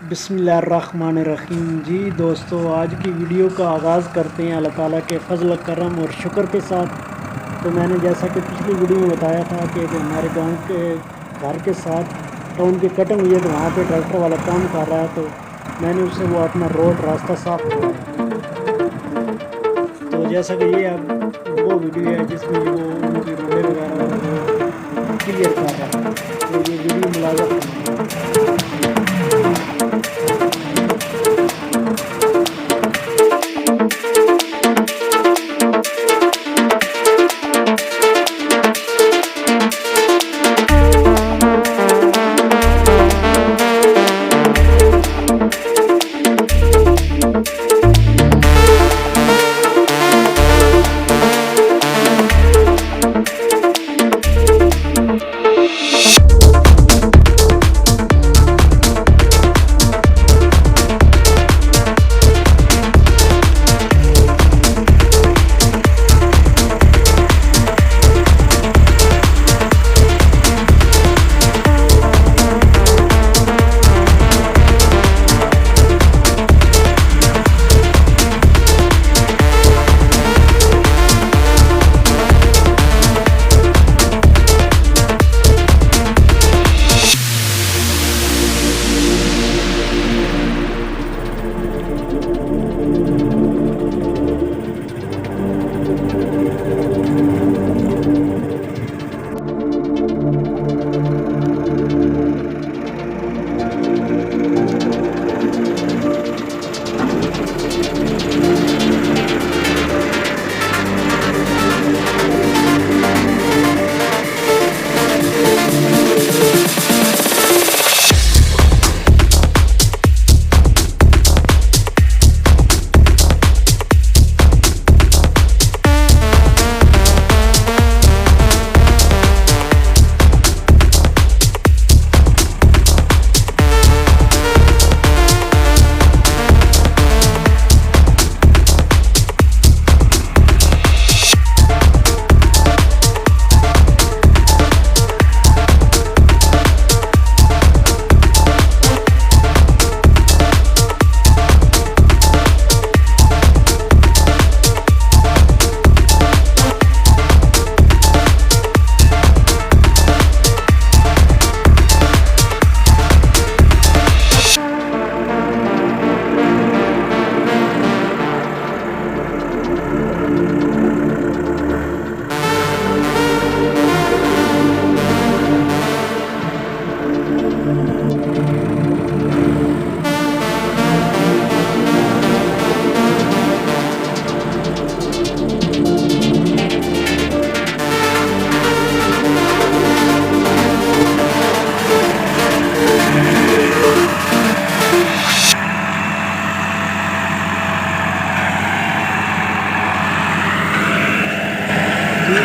बिस्मिल्लाहिर्रहमानिर्रहीम। जी दोस्तों, आज की वीडियो का आगाज़ करते हैं अल्लाह ताला के फ़ज़ल करम और शुक्र के साथ। तो मैंने जैसा कि पिछली वीडियो में बताया था कि हमारे गांव के घर के साथ टाउन की कटिंग हुई है, तो वहाँ पे ट्रैक्टर वाला काम कर रहा है, तो मैंने उससे वो अपना रोड रास्ता साफ़ करवाया। तो जैसा कि ये अब वो वीडियो है जिसमें वो उनकी रोडें वगैरह वो क्लियर कर रहा है, तो ये वीडियो मुलाज़ा फरमाइए।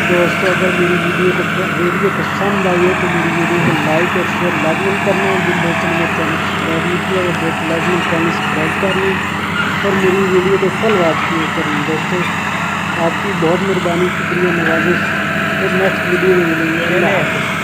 दोस्तों, अगर मेरी वीडियो पसंद आई है तो मेरी वीडियो को लाइक और शेयर लाजमी करना। जिन दोस्तों ने चैनल सब्सक्राइब नहीं किया वो लाजमी चैनल सब्सक्राइब कर लें और मेरी वीडियो को फुल वॉच करें। दोस्तों, आपकी बहुत मेहरबानी, शुक्रिया, नवाजिश। फिर नेक्स्ट वीडियो में मिलेंगे। अल्लाह हाफ़िज़।